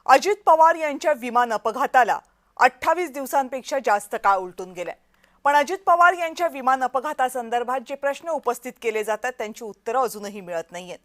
अजित पवार यांच्या विमान अपघाताला 28 दिवसांपेक्षा जास्त काळ उलटून गेलाय। पण अजित पवार यांच्या विमान अपघातासंदर्भात जे प्रश्न उपस्थित केले जातात त्यांची उत्तरे अजूनही मिळत नाहीयेत।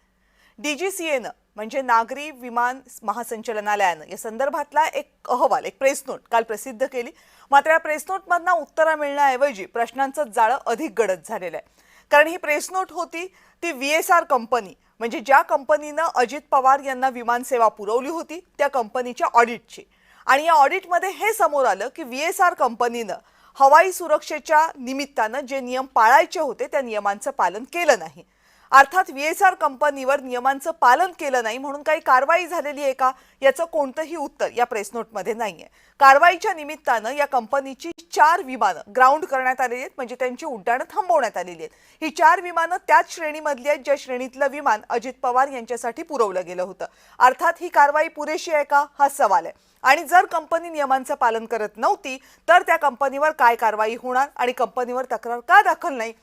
डीजीसीएनं म्हणजे नागरी विमान महासंचालनालयानं या संदर्भातला एक अहवाल, एक प्रेस नोट काल प्रसिद्ध केली। मात्र या प्रेस नोटमधनं उत्तरे मिळण्याऐवजी प्रश्नांचं जाळं अधिक गडद झालेलं आहे। कारण ही प्रेस नोट होती ती VSR कंपनी म्हणजे ज्या कंपनीनं अजित पवार यांना विमान सेवा पुरवली होती त्या कंपनीच्या ऑडिटची। आणि या ऑडिटमध्ये हे समोर आलं की VSR कंपनीनं हवाई सुरक्षेच्या निमित्तानं जे नियम पाळायचे होते त्या नियमांचं पालन केलं नाही। अर्थात VSR कंपनीवर नियमांचं पालन केलं नाही म्हणून काही कारवाई झालेली आहे का याचं कोणतंही उत्तर या प्रेस नोटमध्ये नाहीये। कारवाईच्या निमित्तानं या कंपनीची 4 विमानं ग्राउंड करण्यात आलेली आहेत, म्हणजे त्यांची उड्डाणं थांबवण्यात आलेली आहेत। ही 4 विमानं त्याच श्रेणीमधली आहेत ज्या श्रेणीतलं विमान अजित पवार यांच्यासाठी पुरवलं गेलं होतं। अर्थात ही कारवाई पुरेशी आहे का हा सवाल आहे। आणि जर कंपनी नियमांचं पालन करत नव्हती तर त्या कंपनीवर काय कारवाई होणार आणि कंपनीवर तक्रार का दाखल नाही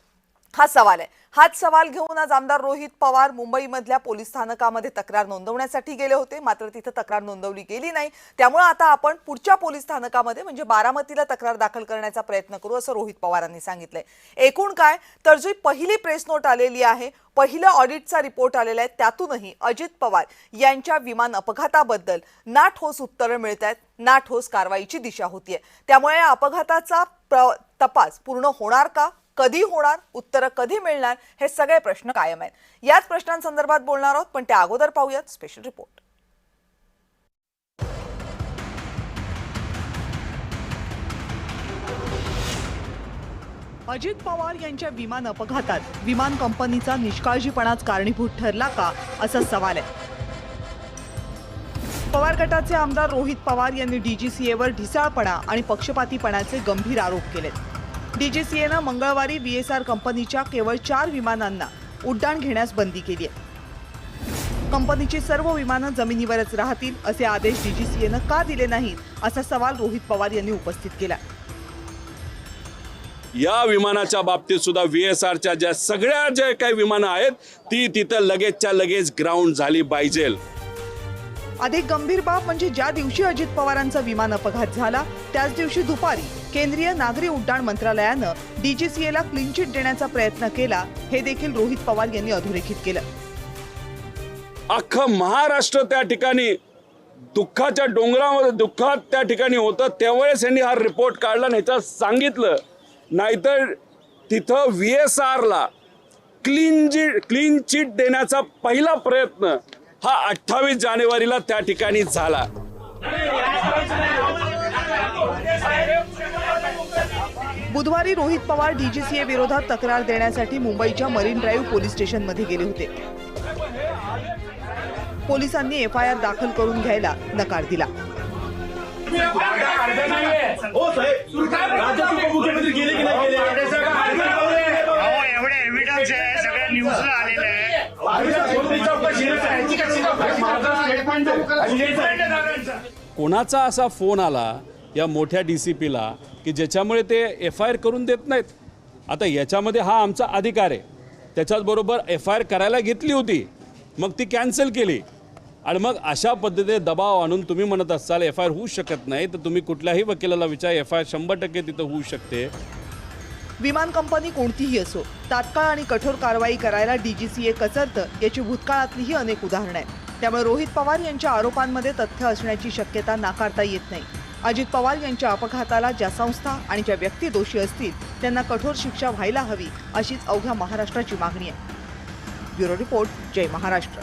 हा सवाल आहे। हाच सवाल घेऊन आज आमदार रोहित पवार मुंबईमधल्या पोलीस स्थानकामध्ये तक्रार नोंदवण्यासाठी गेले होते, मात्र तिथे तक्रार नोंदवली गेली नाही। त्यामुळे आता आपण पुढच्या पोलीस स्थानकामध्ये म्हणजे बारामतीला तक्रार दाखल करण्याचा प्रयत्न करू असं रोहित पवारांनी सांगितलंय। एकूण काय तर जी पहिली प्रेस नोट आलेली आहे, पहिलं ऑडिटचा रिपोर्ट आलेला आहे, त्यातूनही अजित पवार यांच्या विमान अपघाताबद्दल ना ठोस उत्तरं मिळतात ना ठोस कारवाईची दिशा होतीये। त्यामुळे या अपघाताचा तपास पूर्ण होणार का, कधी होणार, उत्तर कधी मिळणार हे सगळे प्रश्न कायम आहेत। याच प्रश्नांसंदर्भात बोलणार आहोत, पण त्या अगोदर पाहूयात स्पेशल रिपोर्ट। अजित पवार यांच्या विमान अपघातात विमान कंपनीचा निष्काळजीपणाच कारणीभूत ठरला का असा सवाल आहे। पवार गटाचे आमदार रोहित पवार यांनी डीजीसीएवर ढिसाळपणा आणि पक्षपातीपणाचे गंभीर आरोप केलेत। डीजीसीएनं मंगळवारी VSR कंपनीच्या केवळ 4 विमानांना उड्डाण घेण्यास बंदी केली आहे। कंपनीची सर्व विमानं जमिनीवरच राहतील असे आदेश डीजीसीएनं का दिले नाहीत असा सवाल रोहित पवार यांनी उपस्थित केला। या विमानाच्या बाबतीत सुद्धा VSRच्या ज्या सगळ्या जे काही विमानं आहेत ती तिथं लगेचच्या लगेच ग्राउंड झाली पाहिजे। अधिक गंभीर बाब म्हणजे ज्या दिवशी अजित पवारांचा विमान अपघात झाला त्याच दिवशी दुपारी केंद्रीय नागरी उड्डाण मंत्रालयानं डीजीसीएला क्लीन चिट देण्याचा प्रयत्न केला, हे देखील रोहित पवार यांनी अधोरेखित केलं। अख्खं महाराष्ट्र त्या ठिकाणी दुःखाच्या डोंगरामध्ये दुःखात त्या ठिकाणी होतं, त्यावेळेस यांनी हा रिपोर्ट काढला नाही तर सांगितलं, नाहीतर तिथं VSRला क्लीन चिट देण्याचा पहिला प्रयत्न हा 28 जानेवारीला त्या ठिकाणी झाला। बुधवारी रोहित पवार डीजीसीए विरोधात तक्रार देण्यासाठी मुंबईच्या मरीन ड्राईव्ह पोलीस स्टेशनमध्ये गेले होते। पोलिसांनी FIR दाखल करून घ्यायला नकार दिला। कोणाचा असा फोन आला या मोठ्या DCPला की ज्याच्यामुळे ते FIR करून देत नाहीत। आता याच्यामध्ये हा आमचा अधिकार आहे, त्याच्याच बरोबर FIR करायला घेतली होती, मग ती कॅन्सल केली आणि मग अशा पद्धतीने दबाव आणून तुम्ही म्हणत असाल FIR होऊ शकत नाही, तर तुम्ही कुठल्याही वकिलाला विचारा, FIR 100% तिथं होऊ शकते। विमान कंपनी कोणतीही असो, तात्काळ आणि कठोर कारवाई करायला डीजीसीए कचरतं याची भूतकाळातलीही अनेक उदाहरणं आहेत। त्यामुळे रोहित पवार यांच्या आरोपांमध्ये तथ्य असण्याची शक्यता नाकारता येत नाही। अजित पवार यांच्या अपघाताला ज्या संस्था आणि ज्या व्यक्ती दोषी असतील त्यांना कठोर शिक्षा व्हायला हवी अशीच अवघ्या महाराष्ट्राची मागणी आहे। ब्युरो रिपोर्ट, जय महाराष्ट्र।